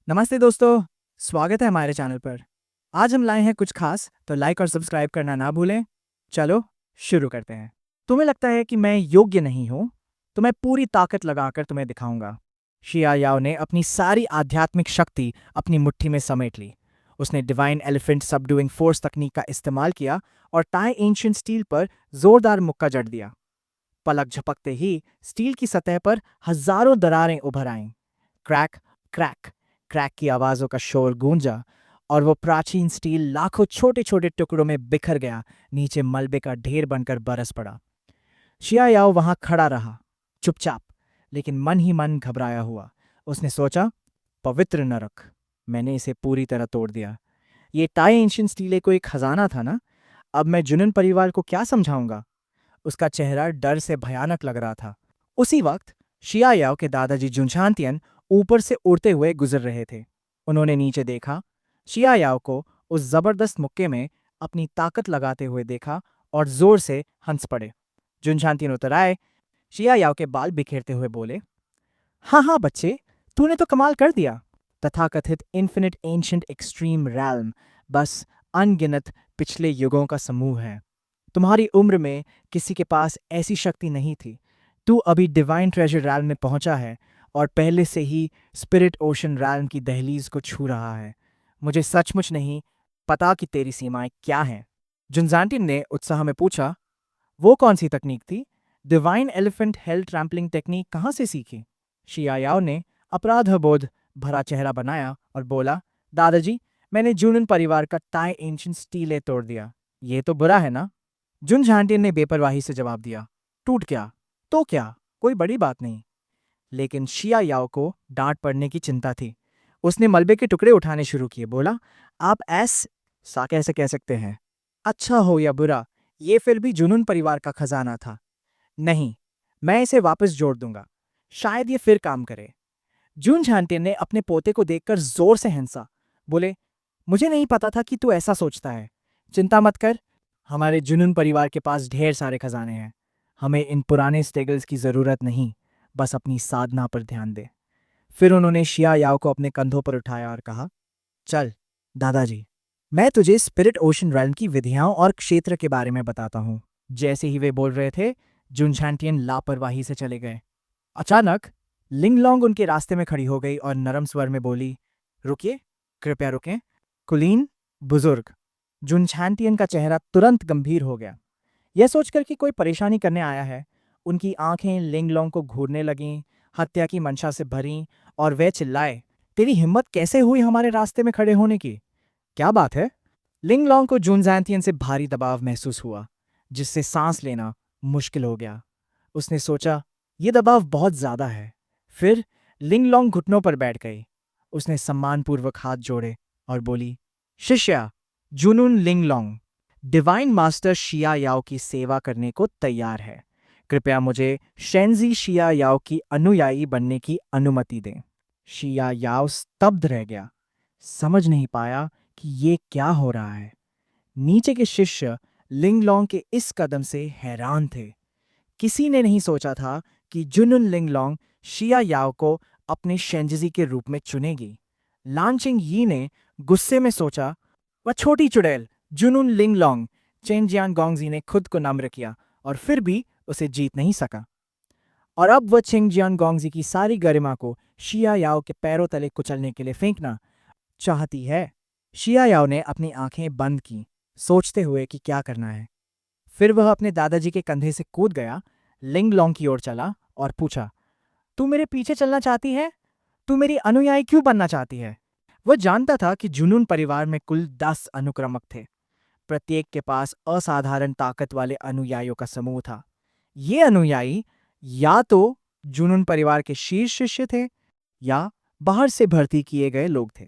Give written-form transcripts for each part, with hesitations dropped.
नमस्ते दोस्तों, स्वागत है हमारे चैनल पर। आज हम लाए हैं कुछ खास, तो लाइक और सब्सक्राइब करना ना भूलें। चलो शुरू करते हैं। तुम्हें लगता है कि मैं योग्य नहीं हूँ, तो मैं पूरी ताकत लगाकर तुम्हें दिखाऊंगा। शिया याओ ने अपनी सारी आध्यात्मिक शक्ति अपनी मुट्ठी में समेट ली। उसने डिवाइन एलिफेंट सबडूइंग फोर्स तकनीक का इस्तेमाल किया और टाई एंशियंट स्टील पर जोरदार मुक्का जड़ दिया। पलक झपकते ही स्टील की सतह पर हजारों दरारें उभर आईं। क्रैक, क्रैक, क्रैक की आवाजों का शोर गूंजा और वो प्राचीन स्टील लाखों छोटे छोटे टुकड़ों में बिखर गया, नीचे मलबे का ढेर बनकर बरस पड़ा। शिया याओ वहां खड़ा रहा, चुपचाप, लेकिन मन ही मन घबराया हुआ। उसने सोचा, पवित्र नरक, मैंने इसे पूरी तरह तोड़ दिया। ये टाई एंशियंट स्टील कोई खजाना था ना। अब मैं जुनन परिवार को क्या समझाऊंगा। उसका चेहरा डर से भयानक लग रहा था। उसी वक्त शिया याओ के दादाजी जुनशांतियन ऊपर से उड़ते हुए गुजर रहे थे। उन्होंने नीचे देखा, शिया याओ को उस जबरदस्त मुक्के में अपनी ताकत लगाते हुए देखा और जोर से हंस पड़े। जुनशांतियन उतर आए, शिया याओ के बाल बिखेरते हुए बोले, हाँ हाँ बच्चे, तूने तो कमाल कर दिया। तथाकथित इन्फिनिट एंशंट एक्सट्रीम रैल्म बस अनगिनत पिछले युगों का समूह है। तुम्हारी उम्र में किसी के पास ऐसी शक्ति नहीं थी। तू अभी डिवाइन ट्रेजर रैल्म में पहुंचा है और पहले से ही स्पिरिट ओशन रैल्म की दहलीज को छू रहा है। मुझे सचमुच नहीं पता कि तेरी सीमाएं क्या हैं। जुनजांटिन ने उत्साह में पूछा, वो कौन सी तकनीक थी? Divine elephant hello trampling technique कहाँ से सीखी? शियायाओ ने अपराधबोध भरा चेहरा बनाया और बोला, दादाजी, मैंने जूनन परिवार का टाई एंशियंट स्टीले तोड़ दिया। ये तो बुरा है ना? जुन झांटियन ने बेपरवाही से जवाब दिया, टूट क्या तो क्या, कोई बड़ी बात नहीं। लेकिन शिया याओ को डांट पड़ने की चिंता थी। उसने मलबे के टुकड़े उठाने शुरू किए। बोला, आप ऐसा कैसे कह सकते हैं? अच्छा हो या बुरा, ये फिर भी जुनून परिवार का खजाना था। नहीं, मैं इसे वापस जोड़ दूंगा। शायद ये फिर काम करे। जून झांटियन ने अपने पोते को देखकर जोर से हंसा। बोले, मुझे नहीं पता था कि तू ऐसा सोचता है। चिंता मत कर, हमारे जुनून परिवार के पास ढेर सारे खजाने हैं। हमें इन पुराने स्टेगल्स की जरूरत नहीं, बस अपनी साधना पर ध्यान दे। फिर उन्होंने शिया याओ को अपने कंधों पर उठाया और कहा, चल दादाजी, मैं तुझे स्पिरिट ओशन रैल्म की विधियां और क्षेत्र के बारे में बताता हूं। जैसे ही वे बोल रहे थे, जुनशांटियन लापरवाही से चले गए। अचानक लिंगलोंग उनके रास्ते में खड़ी हो गई और नरम स्वर में बोली, रुकिए, कृपया रुकें। कुलीन, बुजुर्ग। जुनशांटियन का चेहरा तुरंत गंभीर हो गया। यह सोचकर कि कोई परेशानी करने आया है, उनकी आंखें लिंगलोंग को घूरने लगीं, हत्या की मंशा से भरीं, और वह चिल्लाए, तेरी हिम्मत कैसे हुई हमारे रास्ते में खड़े होने की? क्या बात है? लिंगलोंग को जुनजैंतियन से भारी दबाव महसूस हुआ, जिससे सांस लेना मुश्किल हो गया। उसने सोचा, यह दबाव बहुत ज्यादा है। फिर लिंगलोंग घुटनों पर बैठ गई। उसने सम्मानपूर्वक हाथ जोड़े और बोली, शिष्या जुनून लिंगलोंग, डिवाइन मास्टर शिया याओ की सेवा करने को तैयार है। कृपया मुझे शेंजी शिया याओ की अनुयायी बनने की अनुमति दें। शिया याओ स्तब्ध रह गया, समझ नहीं पाया कि ये क्या हो रहा है। नीचे के शिष्य लिंगलोंग के इस कदम से हैरान थे। किसी ने नहीं सोचा था कि जुनून लिंगलोंग शिया याओ को अपने शेंजी के रूप में चुनेगी। लानचिंग यी ने गुस्से में सोचा, वह छोटी चुड़ैल जुनून लिंगलोंग। चेंजियान गोंगजी ने खुद को नम्र किया और फिर भी उसे जीत नहीं सका। और अब वह चिंगजियान गोंगजी की सारी गरिमा को शिया याओ के पैरों तले कुचलने के लिए फेंकना चाहती है। शिया याओ ने अपनी आंखें बंद की, सोचते हुए कि क्या करना है। फिर वह अपने दादाजी के कंधे से कूद गया, लिंगलोंग की ओर चला और पूछा, तू मेरे पीछे चलना चाहती है? तू मेरी अनुयायी क्यों बनना चाहती है? वह जानता था कि जुनून परिवार में कुल 10 अनुक्रमक थे। प्रत्येक के पास असाधारण ताकत वाले अनुयायियों का समूह था। ये अनुयायी या तो जुनून परिवार के शीर्ष शिष्य थे या बाहर से भर्ती किए गए लोग थे।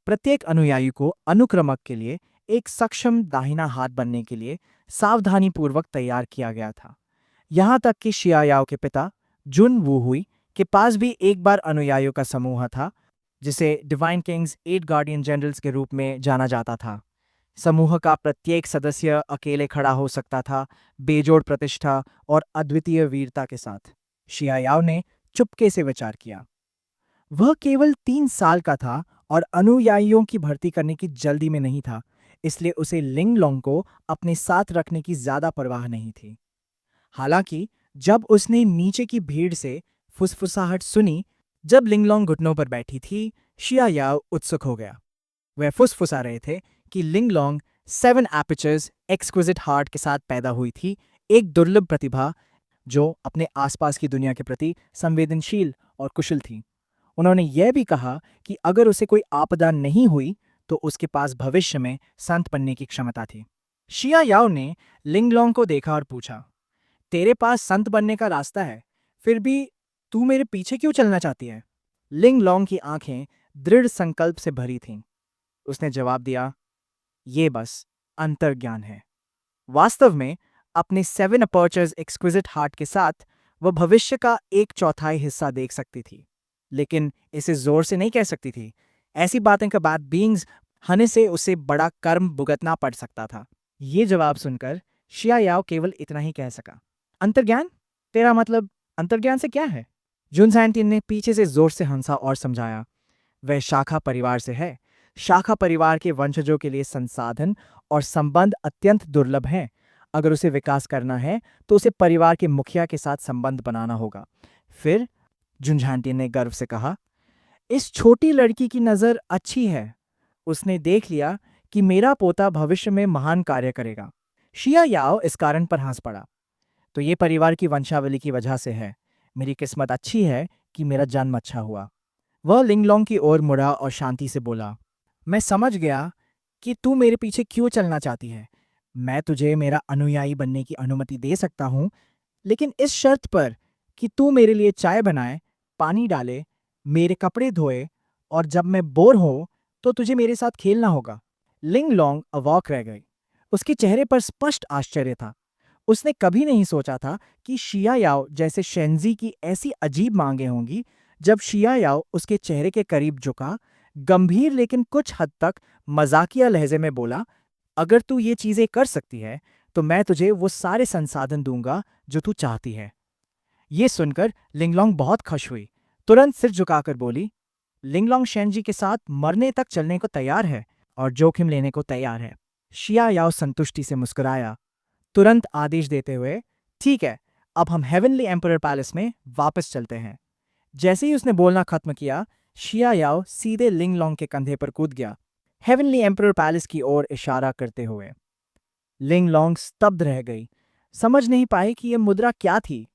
प्रत्येक अनुयायी को अनुक्रमक के लिए एक सक्षम दाहिना हाथ बनने के लिए सावधानीपूर्वक तैयार किया गया था। यहां तक कि शियायाओ के पिता जुन वू हुई के पास भी एक बार अनुयायियों का समूह था, जिसे डिवाइन किंग्स 8 गार्डियन जनरल्स के रूप में जाना जाता था। समूह का प्रत्येक सदस्य अकेले खड़ा हो सकता था, बेजोड़ प्रतिष्ठा और अद्वितीय वीरता के साथ। शियायाओ ने चुपके से विचार किया। वह केवल 3 साल का था और अनुयायियों की भर्ती करने की जल्दी में नहीं था, इसलिए उसे लिंगलोंग को अपने साथ रखने की ज्यादा परवाह नहीं थी। हालांकि जब उसने नीचे की भीड़ से फुसफुसाहट सुनी, जब लिंगलोंग घुटनों पर बैठी थी, शिया याओ उत्सुक हो गया। वह फुसफुसा रहे थे कि लिंगलोंग 7 एपर्चर्स एक्सक्विजिट हार्ट के साथ पैदा हुई थी, एक दुर्लभ प्रतिभा जो अपने आसपास की दुनिया के प्रति संवेदनशील और कुशल थी। उन्होंने यह भी कहा कि अगर उसे कोई आपदा नहीं हुई तो उसके पास भविष्य में संत बनने की क्षमता थी। शिया याओ ने लिंगलोंग को देखा और पूछा, तेरे पास संत बनने का रास्ता है, फिर भी तू मेरे पीछे क्यों चलना चाहती है? लिंगलोंग की आंखें दृढ़ संकल्प से भरी थीं। उसने जवाब दिया, ये बस अंतर्ज्ञान है। वास्तव में अपने 7 अपर्चर्स एक्सक्विजिट हार्ट के साथ वह भविष्य का 1/4 हिस्सा देख सकती थी, लेकिन इसे जोर से नहीं कह सकती थी। ऐसी बातें का बात बीइंग्स होने से उसे बड़ा कर्म भुगतना पड़ सकता था। ये जवाब सुनकर शिया याओ केवल इतना ही कह सका, अंतर्ज्ञान? तेरा मतलब अंतर्ज्ञान से क्या है? जुन सैंटिन ने पीछे से जोर से हंसा और समझाया, वह शाखा परिवार से है। शाखा परिवार के वंशजों के लिए संसाधन और संबंध अत्यंत दुर्लभ हैं। अगर उसे विकास करना है तो उसे परिवार के मुखिया के साथ संबंध बनाना होगा। फिर झुंझांटी ने गर्व से कहा, इस छोटी लड़की की नजर अच्छी है। उसने देख लिया कि मेरा पोता भविष्य में महान कार्य करेगा। शिया याओ इस कारण पर हंस पड़ा, तो ये परिवार की वंशावली की वजह से है। मेरी किस्मत अच्छी है कि मेरा जन्म अच्छा हुआ। वह लिंगलोंग की ओर मुड़ा और शांति से बोला, मैं समझ गया कि तू मेरे पीछे क्यों चलना चाहती है। मैं तुझे मेरा अनुयायी बनने की अनुमति दे सकता हूं, लेकिन इस शर्त पर कि तू मेरे लिए चाय बनाए, पानी डाले, मेरे कपड़े धोए, और जब मैं बोर हो तो तुझे मेरे साथ खेलना होगा। लिंगलोंग अवाक रह गई। उसके चेहरे पर स्पष्ट आश्चर्य था। उसने कभी नहीं सोचा था कि शिया याओ जैसे शेंजी की ऐसी अजीब मांगे होंगी। जब शिया याओ उसके चेहरे के करीब झुका, गंभीर लेकिन कुछ हद तक मजाकिया लहजे में बोला, अगर तू ये चीजें कर सकती है तो मैं तुझे वो सारे संसाधन दूंगा जो तू चाहती है। ये सुनकर लिंगलोंग बहुत खुश हुई। तुरंत सिर झुकाकर बोली, लिंगलोंग शेंजी के साथ मरने तक चलने को तैयार है और जोखिम लेने को तैयार है। शिया याओ संतुष्टि से मुस्कुराया, तुरंत आदेश देते हुए, ठीक है, अब हम हेवनली एम्परर पैलेस में वापस चलते हैं। जैसे ही उसने बोलना खत्म किया, शिया याओ सीधे लिंगलोंग के कंधे पर कूद गया, हेवनली एम्परर पैलेस की ओर इशारा करते हुए। लिंगलोंग स्तब्ध रह गई, समझ नहीं पाई कि यह मुद्रा क्या थी।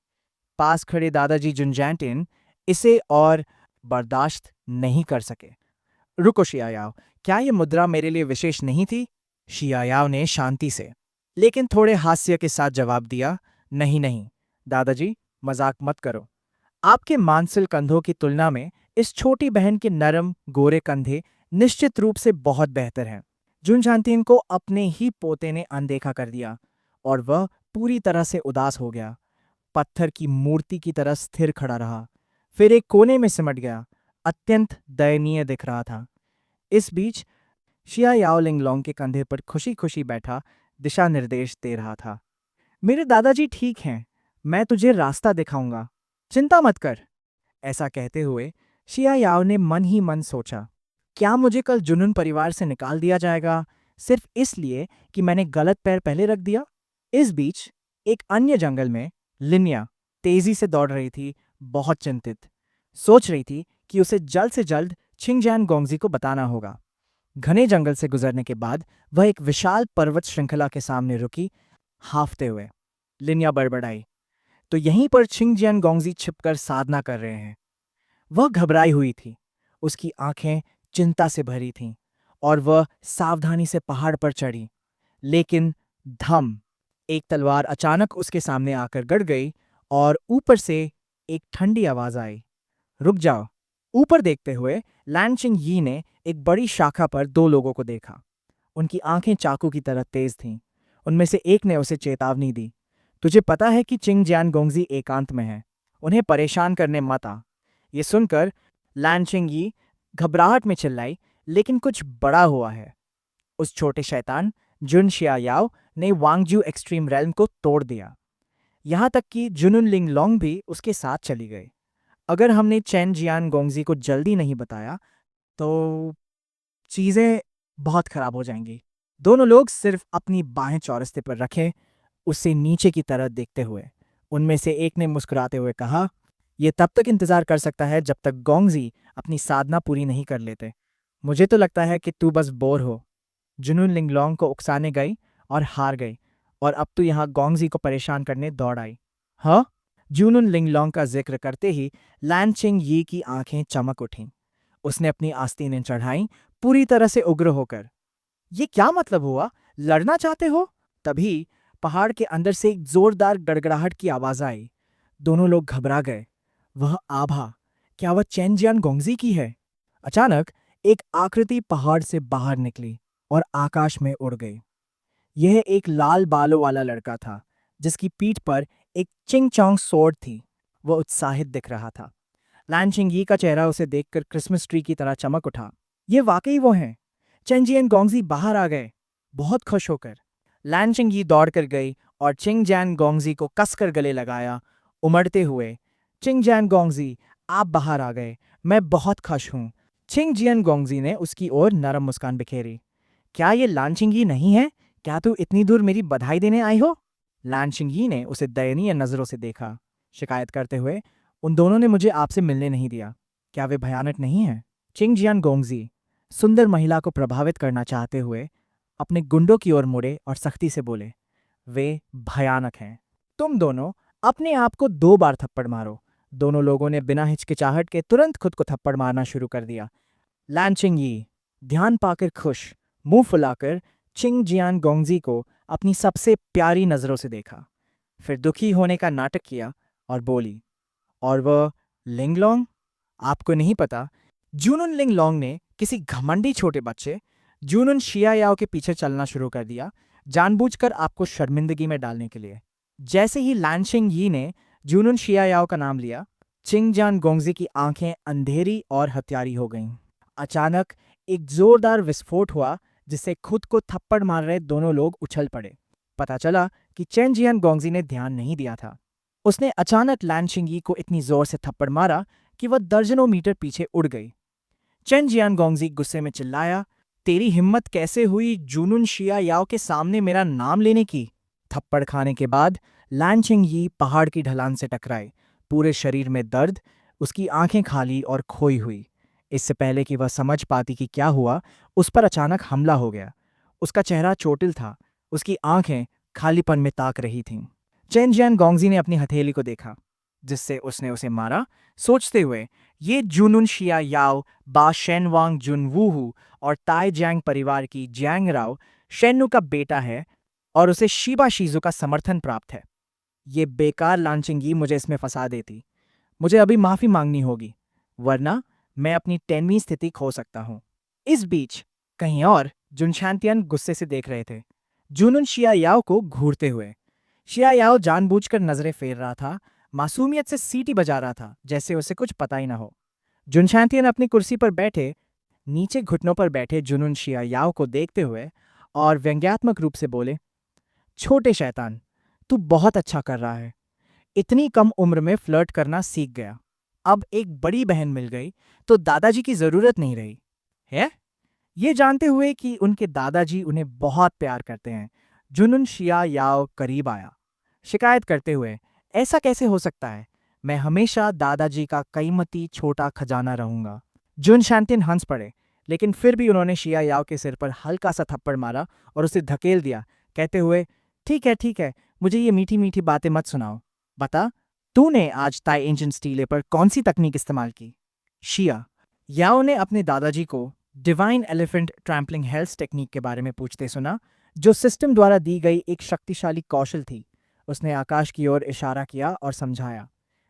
पास खड़े दादाजी जुनजैंटिन इसे और बर्दाश्त नहीं कर सके। रुको शियायाओ, क्या यह मुद्रा मेरे लिए विशेष नहीं थी? शियायाओ ने शांति से लेकिन थोड़े हास्य के साथ जवाब दिया, नहीं नहीं दादाजी, मजाक मत करो। आपके मांसल कंधों की तुलना में इस छोटी बहन के नरम गोरे कंधे निश्चित रूप से बहुत बेहतर हैं। जुनशांतिन को अपने ही पोते ने अनदेखा कर दिया और वह पूरी तरह से उदास हो गया। पत्थर की मूर्ति की तरह स्थिर खड़ा रहा, फिर एक कोने में सिमट गया, अत्यंत दयनीय दिख रहा था। इस बीच शिया याओ लिंगलोंग के कंधे पर खुशी खुशी बैठा दिशा निर्देश दे रहा था। मेरे दादाजी ठीक हैं, मैं तुझे रास्ता दिखाऊंगा, चिंता मत कर। ऐसा कहते हुए शिया याओ ने मन ही मन सोचा, क्या मुझे कल जुनून परिवार से निकाल दिया जाएगा सिर्फ इसलिए कि मैंने गलत पैर पहले रख दिया? इस बीच एक अन्य जंगल में लिनिया तेजी से दौड़ रही थी, बहुत चिंतित। सोच रही थी कि उसे जल्द से जल्द छिंगजैन गोंगजी को बताना होगा। घने जंगल से गुजरने के बाद वह एक विशाल पर्वत श्रृंखला के सामने रुकी, हांफते हुए। लिनिया बड़बड़ाई, तो यहीं पर छिंगजियान गोंगजी छिपकर साधना कर रहे हैं। वह घबराई हुई थी, उसकी आंखें चिंता से भरी थीं और वह सावधानी से पहाड़ पर चढ़ी। लेकिन धम, एक तलवार अचानक उसके सामने आकर गड़ गई और ऊपर से एक ठंडी आवाज आई, रुक जाओ। ऊपर देखते हुए लैनचिंग यी ने एक बड़ी शाखा पर 2 लोगों को देखा। उनकी आंखें चाकू की तरह तेज थीं। उनमें से एक ने उसे चेतावनी दी, तुझे पता है कि चिंगजियान गोंगजी एकांत में है, उन्हें परेशान करने मत आ। ये सुनकर लैनचिंग यी घबराहट में चिल्लाई, लेकिन कुछ बड़ा हुआ है। उस छोटे शैतान जुन शियायाओ ने वांगजू एक्सट्रीम रेल्म को तोड़ दिया। यहां तक कि जुनुन लिंगलोंग भी उसके साथ चली गई। अगर हमने चैन जियान गोंगजी को जल्दी नहीं बताया तो चीजें बहुत खराब हो जाएंगी। दोनों लोग सिर्फ अपनी बाहें चौरस्ते पर रखे, उससे नीचे की तरफ देखते हुए। उनमें से एक ने मुस्कुराते हुए कहा, यह तब तक इंतजार कर सकता है जब तक गोंगजी अपनी साधना पूरी नहीं कर लेते। मुझे तो लगता है कि तू बस बोर हो। जुनून लिंगलोंग को उकसाने गई और हार गई, और अब तू यहाँ गोंगजी को परेशान करने दौड़ आई। हाँ? जुनून लिंगलोंग का जिक्र करते ही लैनचिंग यी की आंखें चमक उठीं। उसने अपनी आस्तीनें चढ़ाई, पूरी तरह से उग्र होकर। ये क्या मतलब हुआ? लड़ना चाहते हो? तभी पहाड़ के अंदर से एक जोरदार गड़गड़ाहट की आवाज आई। दोनों लोग घबरा गए। वह आभा, क्या वह चेनजियान गोंगजी की है? अचानक एक आकृति पहाड़ से बाहर निकली और आकाश में उड़ गई। यह एक लाल बालों वाला लड़का था, जिसकी पीठ पर एक चिंग-चोंग स्वॉर्ड थी। वह उत्साहित दिख रहा था। लैनचिंग यी का चेहरा उसे देखकर क्रिसमस ट्री की तरह चमक उठा। ये वाकई वो हैं। चेनजियान गोंगजी बाहर आ गए, बहुत खुश होकर। लैनचिंग यी दौड़कर गई और चिंगजियान गोंगजी को कसकर गले लगाया, उमड़ते हुए। चिंगजियान गोंगजी, आप बाहर आ गए, मैं बहुत खुश हूं। चिंगजियान गोंगजी ने उसकी ओर नरम मुस्कान बिखेरी। क्या ये लानचिंग यी नहीं है? क्या तू इतनी दूर मेरी बधाई देने आई हो? लानचिंग यी ने उसे दयनीय नजरों से देखा, शिकायत करते हुए। उन दोनों ने मुझे आपसे मिलने नहीं दिया। क्या वे भयानक नहीं हैं? चिंगजियान गोंगजी सुंदर महिला को प्रभावित करना चाहते हुए अपने गुंडों की ओर मुड़े और सख्ती से बोले, वे भयानक हैं। तुम दोनों अपने आप को 2 बार थप्पड़ मारो। दोनों लोगों ने बिना हिचकिचाहट के तुरंत खुद को थप्पड़ मारना शुरू कर दिया। लैनचिंग यी ध्यान पाकर खुश, मुंह फुलाकर चिंगजियान गोंगजी को अपनी सबसे प्यारी नजरों से देखा, फिर दुखी होने का नाटक किया और बोली, और वह लिंगलोंग? आपको नहीं पता, जूनुन लिंगलोंग ने किसी घमंडी छोटे बच्चे जूनुन शियायाओ के पीछे चलना शुरू कर दिया, जानबूझकर आपको शर्मिंदगी में डालने के लिए। जैसे ही लैनचिंग यी ने जूनुन शियायाओ का नाम लिया, चिंगजियान गोंगजी की आंखें अंधेरी और हत्यारी हो गईं। अचानक एक जोरदार विस्फोट हुआ, जिससे खुद को थप्पड़ मार रहे दोनों लोग उछल पड़े। पता चला कि चेनजियान गोंगजी ने ध्यान नहीं दिया था। उसने अचानक लैनचिंग यी को इतनी जोर से थप्पड़ मारा कि वह दर्जनों मीटर पीछे उड़ गई। चेनजियान गोंगजी गुस्से में चिल्लाया, तेरी हिम्मत कैसे हुई जूनुन शियायाओ के सामने मेरा नाम लेने की? थप्पड़ खाने के बाद लैनचिंग यी पहाड़ की ढलान से टकराई, पूरे शरीर में दर्द, उसकी आंखें खाली और खोई हुई। इससे पहले कि वह समझ पाती कि क्या हुआ, उस पर अचानक हमला हो गया। उसका चेहरा चोटिल था, उसकी आंखें खालीपन में ताक रही थीं। चेनजियान गोंगजी ने अपनी हथेली को देखा, जिससे उसने उसे मारा, सोचते हुए, ये जूनुन शियायाओ बा शेनवांग जुनवूहू और ताई जियांग परिवार की जियांग राव शेन्नू का बेटा है और उसे शीबा शीजू का समर्थन प्राप्त है। ये बेकार लांचिंग यी मुझे इसमें फंसा देती। मुझे अभी माफी मांगनी होगी, वरना मैं अपनी 10वीं स्थिति खो सकता हूं। इस बीच कहीं और जुनशांतियन गुस्से से देख रहे थे, जूनुन शियायाओ को घूरते हुए। शियायाओ जानबूझकर नजरें फेर रहा था, मासूमियत से सीटी बजा रहा था, जैसे उसे कुछ पता ही ना हो। जुनशांतियन अपनी कुर्सी पर बैठे, नीचे घुटनों पर बैठे जुनून शियायाओ को देखते हुए और व्यंग्यात्मक रूप से बोले, छोटे शैतान, तू बहुत अच्छा कर रहा है। इतनी कम उम्र में फ्लर्ट करना सीख गया। अब एक बड़ी बहन मिल गई तो दादाजी की जरूरत नहीं रही है। ये जानते हुए कि उनके दादाजी उन्हें बहुत प्यार करते हैं, जुनून शियायाओ करीब आया, शिकायत करते हुए, ऐसा कैसे हो सकता है? मैं हमेशा दादाजी का कीमती छोटा खजाना रहूंगा। जुनशांतिन हंस पड़े, लेकिन फिर भी उन्होंने शियायाओ के सिर पर हल्का सा थप्पड़ मारा और उसे धकेल दिया, कहते हुए, ठीक है, मुझे ये मीठी मीठी बातें मत सुनाओ। बता, तूने आज ताई इंजन स्टीले पर कौन सी तकनीक इस्तेमाल की? शिया याओ ने अपने दादाजी को divine elephant trampling health technique के बारे में पूछते सुना, जो सिस्टम द्वारा दी गई एक शक्तिशाली कौशल थी। उसने आकाश की ओर इशारा किया और समझाया,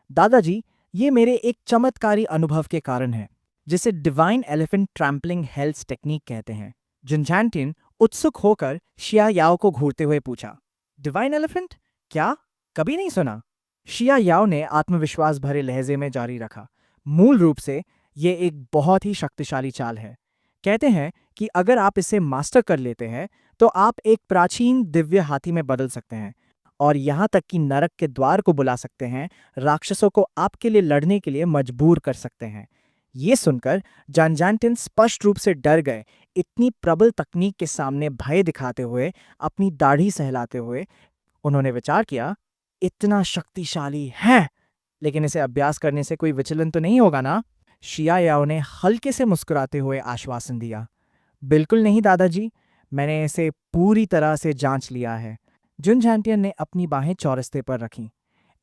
दादाजी, ये मेरे एक चमत्कारी अनुभव के कारण है, जिसे divine elephant trampling health technique कहते हैं। जुनशांटिन उत्सुक होकर शिया याओ को घूरते हुए पूछा, डिवाइन एलिफेंट? क्या? कभी नहीं सुना। शिया याओ ने आत्मविश्वास भरे लहजे में जारी रखा, मूल रूप से ये एक बहुत ही शक्तिशाली चाल है। कहते हैं कि अगर आप इसे मास्टर कर लेते हैं तो आप एक प्राचीन दिव्य हाथी में बदल सकते हैं और यहाँ तक कि नरक के द्वार को बुला सकते हैं, राक्षसों को आपके लिए लड़ने के लिए मजबूर कर सकते हैं। ये सुनकर जानजानटिन स्पष्ट रूप से डर गए। इतनी प्रबल तकनीक के सामने भय दिखाते हुए, अपनी दाढ़ी सहलाते हुए उन्होंने विचार किया, इतना शक्तिशाली है, लेकिन इसे अभ्यास करने से कोई विचलन तो नहीं होगा ना? शिया याओ ने हल्के से मुस्कुराते हुए आश्वासन दिया, बिल्कुल नहीं दादाजी, मैंने इसे पूरी तरह से जांच लिया है। जुन झांटियन ने अपनी बाहें चौरस्ते पर रखीं।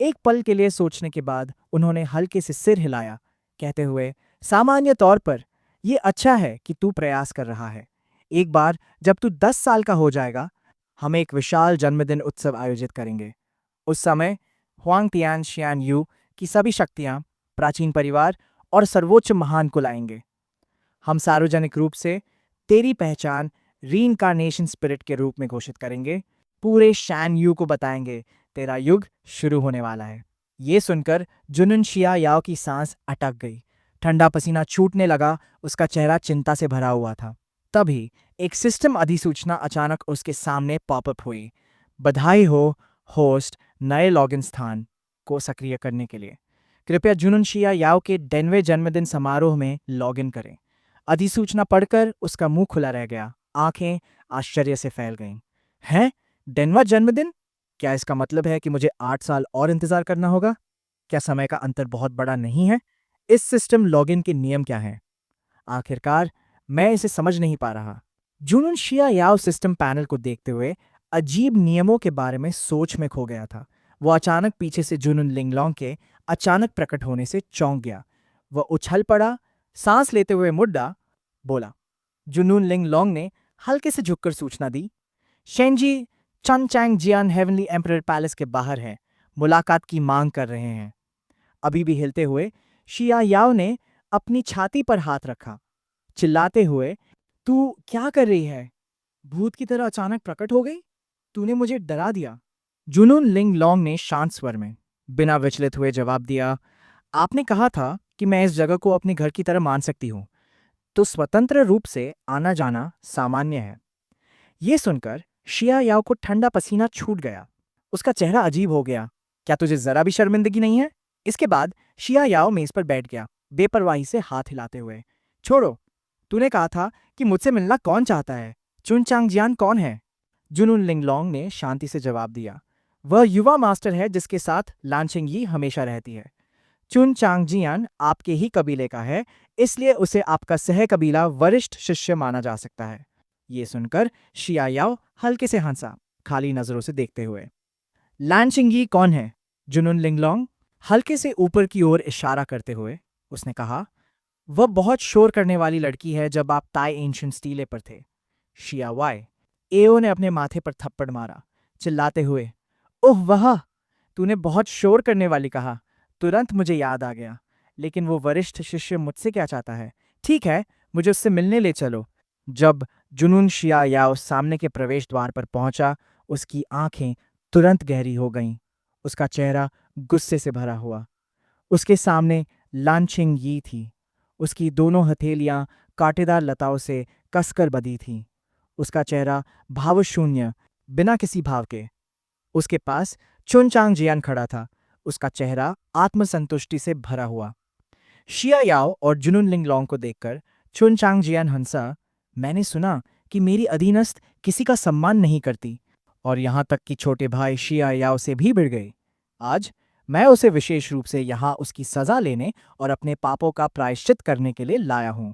एक पल के लिए सोचने के बाद उन्होंने हल्के से सिर हिलाया, कहते हुए, सामान्य तौर पर यह अच्छा है कि तू प्रयास कर रहा है। एक बार जब तू 10 साल का हो जाएगा, हम एक विशाल जन्मदिन उत्सव आयोजित करेंगे। उस समय हुआंग तियान शियान यू की सभी शक्तियां, प्राचीन परिवार और सर्वोच्च महान को लाएंगे। हम सार्वजनिक रूप से तेरी पहचान रीइंकार्नेशन स्पिरिट के रूप में घोषित करेंगे। पूरे शैन यू को बताएंगे, तेरा युग शुरू होने वाला है। ये सुनकर जुनून शिया याओ की सांस अटक गई। ठंडा पसीना छूटने लगा, उसका चेहरा चिंता से भरा हुआ था। तभी एक सिस्टम अधिसूचना अचानक उसके सामने पॉपअप हुई। बधाई हो होस्ट, नए लॉगिन स्थान को सक्रिय करने के लिए कृपया जुनून शिया याओ के डेनवे जन्मदिन समारोह में लॉगिन करें। अधिसूचना पढ़कर उसका मुंह खुला रह गया, आंखें आश्चर्य से फैल गईं। हैं? डेनवा जन्मदिन? क्या इसका मतलब है कि मुझे 8 साल और इंतजार करना होगा? क्या समय का अंतर बहुत बड़ा नहीं है? इस सिस्टम लॉगिन के नियम क्या हैं? आखिरकार मैं इसे समझ नहीं पा रहा। जुनून शिया याओ सिस्टम पैनल को देखते हुए अजीब नियमों के बारे में सोच में खो गया था। वो अचानक पीछे से जुनून लिंगलोंग के अचानक प्रकट होने से चौंक गया। वह उछल पड़ा, सांस लेते हुए मुड्डा, बोला। जुनून लिंगलोंग ने हल्के से झुककर सूचना दी, शेंजी चन चैंग जियान हेवनली एम्परर पैलेस के बाहर है, मुलाकात की मांग कर रहे हैं। अभी भी हिलते हुए शिया याओ ने अपनी छाती पर हाथ रखा, चिल्लाते हुए, तू क्या कर रही है? भूत की तरह अचानक प्रकट हो गई? तूने मुझे डरा दिया। जुनून लिंगलोंग ने शांत स्वर में, बिना विचलित हुए जवाब दिया, आपने कहा था कि मैं इस जगह को अपने घर की तरह मान सकती हूँ, तो स्वतंत्र रूप से आना जाना सामान्य है। ये सुनकर शिया याओ को ठंडा पसीना छूट गया। उसका चेहरा अजीब हो गया। क्या तुझे जरा भी शर्मिंदगी नहीं है? इसके बाद शिया याओ मेज पर बैठ गया, बेपरवाही से हाथ हिलाते हुए। छोड़ो, तूने कहा था कि मुझसे मिलना कौन चाहता है? चुन चांगजियान कौन है? जुनून लिंगलोंग ने शांति से जवाब दिया, वह युवा मास्टर है जिसके साथ लानचिंग यी हमेशा रहती है। चुन चांगजियान आपके ही कबीले का है, इसलिए उसे आपका सह कबीला वरिष्ठ शिष्य माना जा सकता है। ये सुनकर शिया याओ हल्के से हंसा, खाली नजरों से देखते हुए। लानचिंग यी कौन है? जुनून लिंगलोंग हल्के से ऊपर की ओर इशारा करते हुए उसने कहा, वह बहुत शोर करने वाली लड़की है जब आप ताई एंशिएंट स्टीले पर थे। शिया वाई एओ ने अपने माथे पर थप्पड़ मारा, चिल्लाते हुए, ओह वाह, तूने बहुत शोर करने वाली कहा। तुरंत मुझे याद आ गया, लेकिन वो वरिष्ठ शिष्य मुझसे क्या चाहता है? ठीक है, मुझे उससे मिलने ले चलो। जब जुनून शिया याओ सामने के प्रवेश द्वार पर पहुंचा, उसकी आंखें तुरंत गहरी हो गईं। उसका चेहरा गुस्से से भरा हुआ। उसके सामने लानचिंग यी थी। उसकी दोनों हथेलियां कांटेदार लताओं से कसकर बंधी थीं। उसका चेहरा भावशून्य, बिना किसी भाव के। उसके पास चुन चांग जियान खड़ा था, उसका चेहरा आत्मसंतुष्टि से भरा हुआ। शिया याओ और जुनून लिंगलोंग को देखकर चुन चांग जियान हंसा, मैंने सुना कि मेरी अधीनस्थ किसी का सम्मान नहीं करती, और यहां तक कि छोटे भाई शिया याओ से भी भिड़ गई। आज मैं उसे विशेष रूप से यहां उसकी सजा लेने और अपने पापों का प्रायश्चित करने के लिए लाया हूं।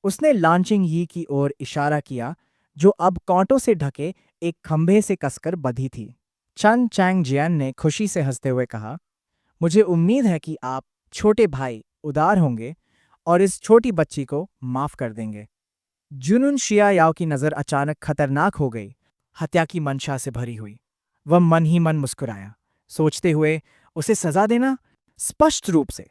उसने लानचिंग यी की ओर इशारा किया, जो अब कांटों से ढके एक खंभे से कसकर बंधी थी। चन चैंग जियान ने खुशी से हंसते हुए कहा, मुझे उम्मीद है कि आप छोटे भाई उदार होंगे और इस छोटी बच्ची को माफ कर देंगे। जुनून शिया याओ की नजर अचानक खतरनाक हो गई, हत्या की मंशा से भरी हुई। वह मन ही मन मुस्कुराया, सोचते हुए, उसे सजा देना? स्पष्ट रूप से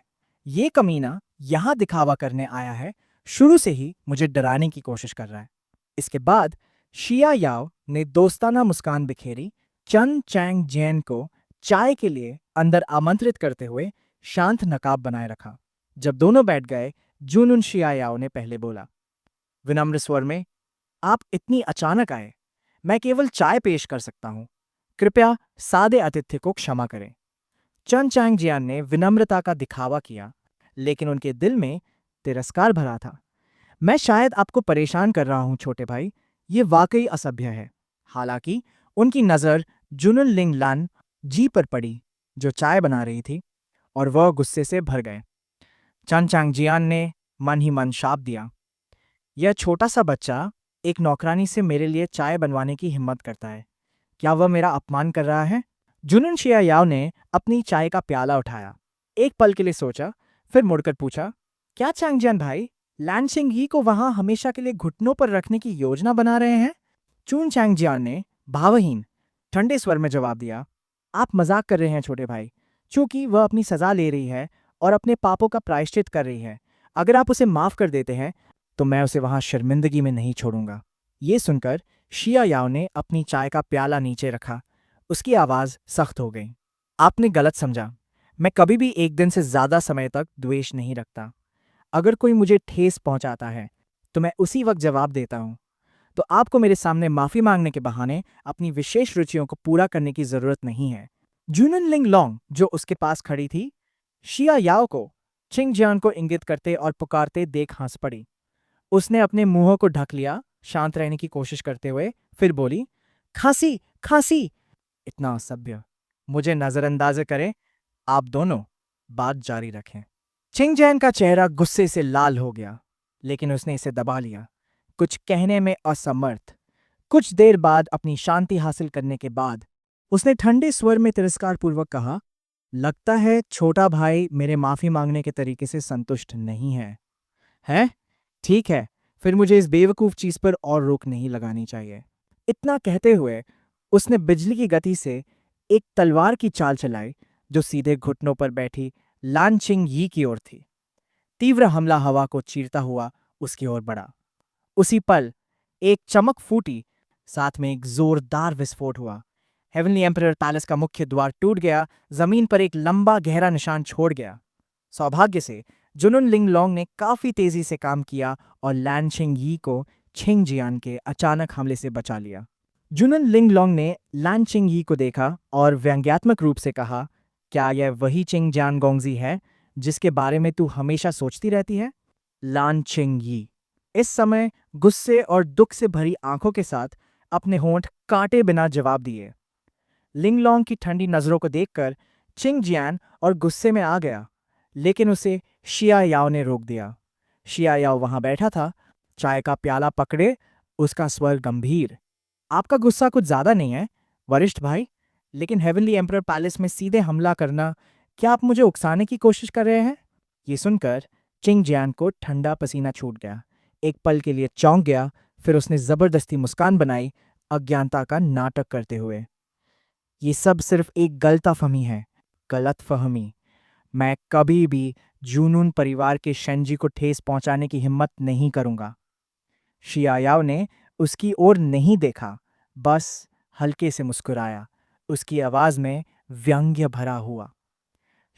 ये कमीना यहां दिखावा करने आया है, शुरू से ही मुझे डराने की कोशिश कर रहा है। इसके बाद शिया याओ ने दोस्ताना मुस्कान बिखेरी, चन चैंग जैन को चाय के लिए अंदर आमंत्रित करते हुए शांत नकाब बनाए रखा। जब दोनों बैठ गए, जुनून शिया याओ ने पहले बोला, विनम्र स्वर में, आप इतनी अचानक आए, मैं केवल चाय पेश कर सकता हूं, कृपया सादे आतिथ्य को क्षमा करें। चन चांग जियान ने विनम्रता का दिखावा किया, लेकिन उनके दिल में तिरस्कार भरा था। मैं शायद आपको परेशान कर रहा हूं छोटे भाई, ये वाकई असभ्य है। हालांकि उनकी नज़र जुनुन लिंग लान जी पर पड़ी, जो चाय बना रही थी, और वह गुस्से से भर गए। चन चांगजियान ने मन ही मन शाप दिया, यह छोटा सा बच्चा एक नौकरानी से मेरे लिए चाय बनवाने की हिम्मत करता है। क्या वह मेरा अपमान कर रहा है? जुनून शिया याओ ने अपनी चाय का प्याला उठाया, एक पल के लिए सोचा, फिर मुड़कर पूछा, क्या चांगजियान भाई लैनशिंग ही को वहां हमेशा के लिए घुटनों पर रखने की योजना बना रहे हैं? चून चांगजियान ने भावहीन ठंडे स्वर में जवाब दिया, आप मजाक कर रहे हैं छोटे भाई। चूंकि वह अपनी सजा ले रही है और अपने पापों का प्रायश्चित कर रही है, अगर आप उसे माफ कर देते हैं तो मैं उसे वहां शर्मिंदगी में नहीं छोड़ूंगा। ये सुनकर शिया याओ ने अपनी चाय का प्याला नीचे रखा। उसकी आवाज सख्त हो गई। आपने गलत समझा। मैं कभी भी एक दिन से ज्यादा समय तक द्वेष नहीं रखता। अगर कोई मुझे ठेस पहुंचाता है तो मैं उसी वक्त जवाब देता हूं। तो आपको मेरे सामने माफी मांगने के बहाने अपनी विशेष रुचियों को पूरा करने की जरूरत नहीं है। जूनन लिंग लोंग जो उसके पास खड़ी थी, शिया याओ को चिंगजियान को इंगित करते और पुकारते देख हंस पड़ी। उसने अपने मुंह को ढक लिया, शांत रहने की कोशिश करते हुए, फिर बोली, खांसी खांसी। इतना असभ्य। मुझे नजरअंदाज करें, आप दोनों बात जारी रखें। चिंगजैन का चेहरा गुस्से से लाल हो गया, लेकिन उसने इसे दबा लिया, कुछ कहने में असमर्थ। कुछ देर बाद अपनी शांति हासिल करने के बाद उसने ठंडे स्वर में तिरस्कारपूर्वक कहा, लगता है छोटा भाई मेरे माफी मांगने के तरीके से संतुष्ट नहीं है। हैं? ठीक है, फिर मुझे इस बेवकूफ चीज पर और रोक नहीं लगानी चाहिए। इतना कहते हुए उसने बिजली की गति से एक तलवार की चाल चलाई, जो सीधे घुटनों पर बैठी लान चिंग यी की ओर थी। तीव्र हमला हवा को चीरता हुआ उसकी ओर बढ़ा। उसी पल एक चमक फूटी, साथ में एक जोरदार विस्फोट हुआ। हेवनली एम्परर पैलेस का मुख्य द्वार टूट गया, जमीन पर एक लंबा गहरा निशान छोड़ गया। सौभाग्य से जुनुन लिंग लोंग ने काफी तेजी से काम किया और लैन छिंग यी को छिंगजियान के अचानक हमले से बचा लिया। जुनुन लिंग लोंग ने लैन छिंग यी को देखा और व्यंग्यात्मक रूप से कहा, क्या यह वही चिंगजियान गोंगजी है जिसके बारे में तू हमेशा सोचती रहती है? लान छिंग यी इस समय गुस्से और दुख से भरी आंखों के साथ अपने होंठ काटे बिना जवाब दिए। लिंगलोंग की ठंडी नजरों को देखकर चिंगजियान और गुस्से में आ गया, लेकिन उसे शिया याओ ने रोक दिया। शिया याओ वहां बैठा था, चाय का प्याला पकड़े, उसका स्वर गंभीर। आपका गुस्सा कुछ ज्यादा नहीं है वरिष्ठ भाई, लेकिन हेवनली एम्परर पैलेस में सीधे हमला करना, क्या आप मुझे उकसाने की कोशिश कर रहे हैं? ये सुनकर चिंगजियान को ठंडा पसीना छूट गया। एक पल के लिए चौंक गया, फिर उसने जबरदस्ती मुस्कान बनाई, अज्ञानता का नाटक करते हुए। ये सब सिर्फ एक गलतफहमी है, गलतफहमी। मैं कभी भी जूनून परिवार के शेंजी को ठेस पहुंचाने की हिम्मत नहीं करूंगा। शियायाओ ने उसकी ओर नहीं देखा, बस हल्के से मुस्कुराया। उसकी आवाज में व्यंग्य भरा हुआ,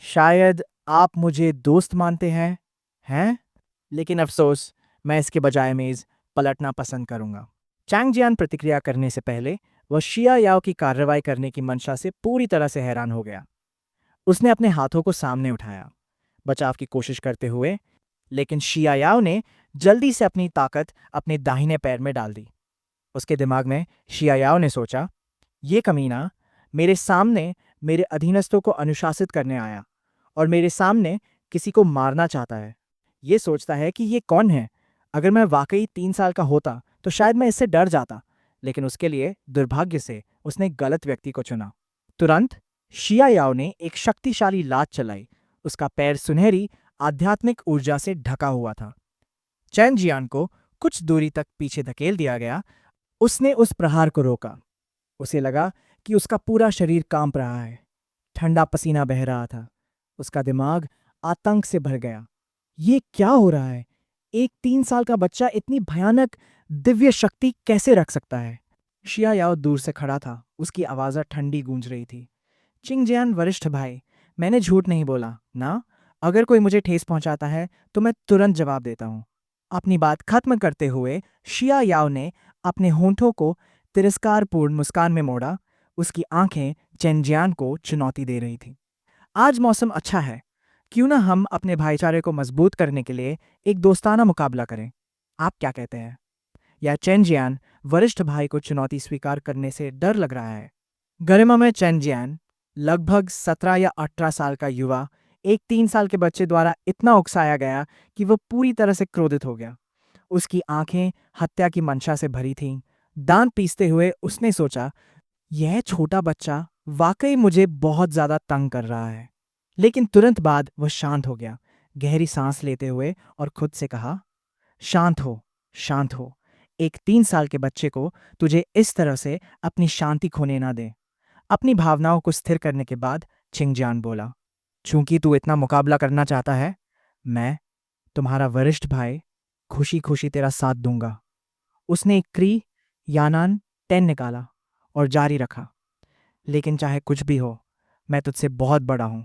शायद आप मुझे दोस्त मानते हैं? लेकिन अफसोस, मैं इसके बजाय मेज पलटना पसंद करूंगा। चांगजियान प्रतिक्रिया करने से पहले वह शिया याओ की कार्रवाई करने की मंशा से पूरी तरह से हैरान हो गया। उसने अपने हाथों को सामने उठाया, बचाव की कोशिश करते हुए, लेकिन शिया याओ ने जल्दी से अपनी ताकत अपने दाहिने पैर में डाल दी। उसके दिमाग में शिया याओ ने सोचा, ये कमीना मेरे सामने मेरे अधीनस्थों को अनुशासित करने आया और मेरे सामने किसी को मारना चाहता है। ये सोचता है कि ये कौन है। अगर मैं वाकई 3 साल का होता तो शायद मैं इससे डर जाता, लेकिन उसके लिए दुर्भाग्य से उसने गलत व्यक्ति को चुना। तुरंत शिया याओ ने एक शक्तिशाली लात चलाई। उसका पैर सुनहरी आध्यात्मिक ऊर्जा से ढका हुआ था। चैन जियान को कुछ दूरी तक पीछे धकेल दिया गया। उसने उस प्रहार को रोका। उसे लगा कि उसका पूरा शरीर कांप रहा है, ठंडा पसीना बह रहा था। उसका दिमाग आतंक से भर गया। ये क्या हो रहा है? एक 3 साल का बच्चा इतनी भयानक दिव्य शक्ति कैसे रख सकता है? शिया याओ दूर से खड़ा था, उसकी आवाज़ ठंडी गूंज रही थी। चिंगजियान वरिष्ठ भाई, मैंने झूठ नहीं बोला ना। अगर कोई मुझे ठेस पहुंचाता है तो मैं तुरंत जवाब देता हूं। अपनी बात खत्म करते हुए शिया याओ ने अपने होंठों को तिरस्कारपूर्ण मुस्कान में मोड़ा। उसकी आंखें चिंगजियान को चुनौती दे रही थी। आज मौसम अच्छा है, क्यों ना हम अपने भाईचारे को मजबूत करने के लिए एक दोस्ताना मुकाबला करें? आप क्या कहते हैं? या चेन जियान वरिष्ठ भाई को चुनौती स्वीकार करने से डर लग रहा है? गरिमा में चेन जियान, लगभग 17 या 18 साल का युवा, एक 3 साल के बच्चे द्वारा इतना उकसाया गया कि वह पूरी तरह से क्रोधित हो गया। उसकी आंखें हत्या की मंशा से भरी थीं। दांत पीसते हुए उसने सोचा, यह छोटा बच्चा वाकई मुझे बहुत ज्यादा तंग कर रहा है। लेकिन तुरंत बाद वह शांत हो गया, गहरी सांस लेते हुए, और खुद से कहा, शांत हो, शांत हो। एक 3 साल के बच्चे को तुझे इस तरह से अपनी शांति खोने ना दे। अपनी भावनाओं को स्थिर करने के बाद छिंगजियान बोला, चूंकि तू इतना मुकाबला करना चाहता है, मैं, तुम्हारा वरिष्ठ भाई, खुशी खुशी तेरा साथ दूंगा। उसने एक क्री यानान 10 निकाला और जारी रखा, लेकिन चाहे कुछ भी हो, मैं तुझसे बहुत बड़ा हूं,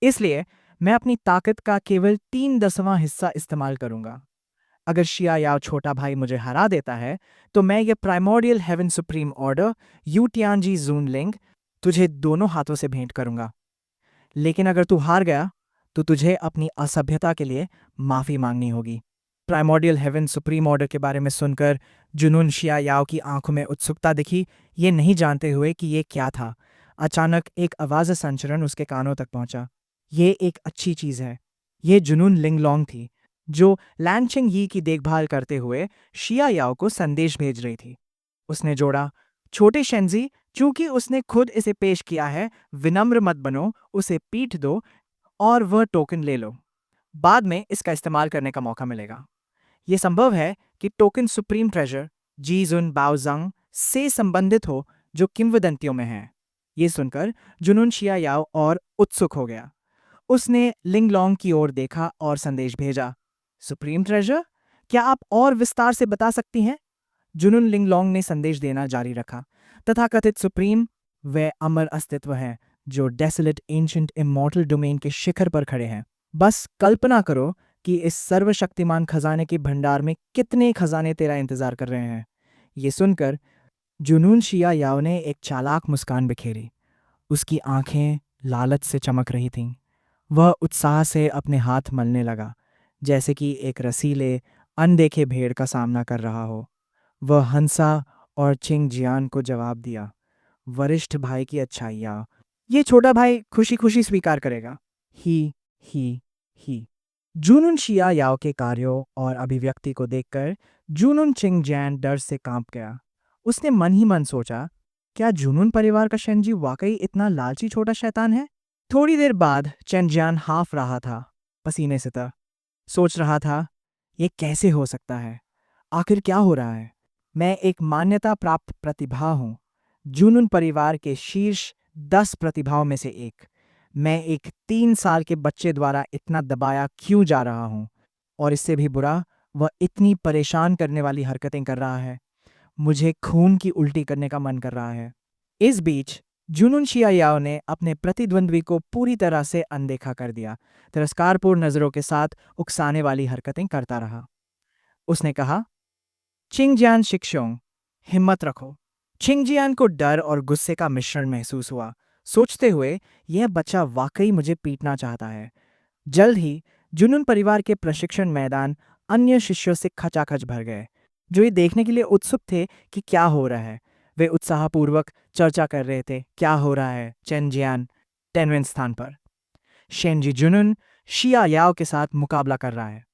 इसलिए मैं अपनी ताकत का केवल 3/10वां हिस्सा इस्तेमाल करूंगा। अगर शिया याओ छोटा भाई मुझे हरा देता है, तो मैं ये प्राइमोर्डियल हेवन सुप्रीम ऑर्डर यू टियानजी जून लिंग तुझे दोनों हाथों से भेंट करूंगा। लेकिन अगर तू हार गया, तो तुझे अपनी असभ्यता के लिए माफी मांगनी होगी। प्राइमोर्डियल हेवन सुप्रीम ऑर्डर के बारे में सुनकर जुनून शिया याओ की आंखों में उत्सुकता दिखी, ये नहीं जानते हुए कि ये क्या था। अचानक एक आवाज संचरण उसके कानों तक पहुंचा। ये एक अच्छी चीज है। ये जुनून लिंगलोंग थी, जो लैनचिंग यी की देखभाल करते हुए शिया याओ को संदेश भेज रही थी। उसने जोड़ा, छोटे शेंजी, चूंकि उसने खुद इसे पेश किया है, विनम्र मत बनो, उसे पीठ दो और वह टोकन ले लो। बाद में इसका इस्तेमाल करने का मौका मिलेगा। यह संभव है कि टोकन सुप्रीम ट्रेजर जीजुन बाओजंग से संबंधित हो, जो किंवदंतियों में है। ये सुनकर जुनून शिया याओ और उत्सुक हो गया। उसने लिंगलोंग की ओर देखा और संदेश भेजा, सुप्रीम ट्रेजर, क्या आप और विस्तार से बता सकती हैं? जुनून लिंगलोंग ने संदेश देना जारी रखा, तथाकथित सुप्रीम वे अमर अस्तित्व हैं जो डेसोलेट एंशंट इमॉर्टल डोमेन के शिखर पर खड़े हैं। बस कल्पना करो कि इस सर्वशक्तिमान खजाने के भंडार में कितने खजाने तेरा इंतजार कर रहे हैं। ये सुनकर जुनून शिया याओ ने एक चालाक मुस्कान बिखेरी। उसकी आंखें लालच से चमक रही थीं। वह उत्साह से अपने हाथ मलने लगा, जैसे कि एक रसीले अनदेखे भेड़ का सामना कर रहा हो। वह हंसा और चिंग जियान को जवाब दिया, वरिष्ठ भाई की अच्छाइयाँ ये छोटा भाई खुशी खुशी स्वीकार करेगा। ही ही ही जूनुन शिया याओ के कार्यों और अभिव्यक्ति को देखकर जूनुन चिंग जैन डर से कांप गया। उसने मन ही मन सोचा, क्या जूनुन परिवार का शेंजी वाकई इतना लालची छोटा शैतान है? थोड़ी देर बाद चेंजियान हाफ रहा था, पसीने से तर। सोच रहा था, ये कैसे हो सकता है? आखिर क्या हो रहा है? मैं एक मान्यता प्राप्त प्रतिभा हूँ, जूनुन परिवार के शीर्ष 10 प्रतिभाओं में से एक। मैं एक 3 साल के बच्चे द्वारा इतना दबाया क्यों जा रहा हूँ? और इससे भी बुरा, वह इतनी परेशान करने वाली हरकतें कर रहा है। मुझे खून की उल्टी करने का मन कर रहा है। इस बीच जुनून शिया याओ ने अपने प्रतिद्वंद्वी को पूरी तरह से अनदेखा कर दिया, तिरस्कारपूर्ण नजरों के साथ उकसाने वाली हरकतें करता रहा। उसने कहा, चिंगजियान शिक्षोंग, हिम्मत रखो। चिंगजियान को डर और गुस्से का मिश्रण महसूस हुआ, सोचते हुए, यह बच्चा वाकई मुझे पीटना चाहता है। जल्द ही जुनून परिवार के प्रशिक्षण मैदान अन्य शिष्यों से खचाखच भर गए, जो ये देखने के लिए उत्सुक थे कि क्या हो रहा है। वे उत्साहपूर्वक चर्चा कर रहे थे, क्या हो रहा है चेंजियान 10वें स्थान पर, शेंजी जुनून शिया याओ के साथ मुकाबला कर रहा है।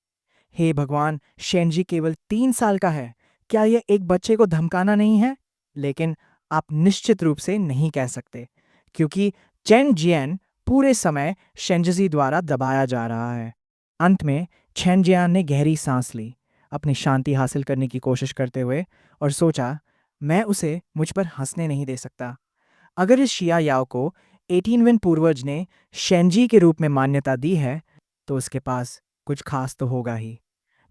हे भगवान, शेंजी केवल 3 साल का है। क्या यह एक बच्चे को धमकाना नहीं है? लेकिन आप निश्चित रूप से नहीं कह सकते, क्योंकि चेन जियन पूरे समय शेंजी द्वारा दबाया जा रहा है। अंत में चेन जियान ने गहरी सांस ली, अपनी शांति हासिल करने की कोशिश करते हुए, और सोचा, मैं उसे मुझ पर हंसने नहीं दे सकता। अगर इस शिया याओ को 18वें पूर्वज ने शेंजी के रूप में मान्यता दी है, तो उसके पास कुछ खास तो होगा ही।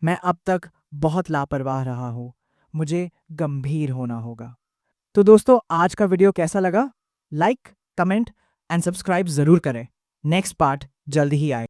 मैं अब तक बहुत लापरवाह रहा हूँ, मुझे गंभीर होना होगा। तो दोस्तों, आज का वीडियो कैसा लगा? लाइक, कमेंट एंड सब्सक्राइब जरूर करें। नेक्स्ट पार्ट जल्दी ही आए।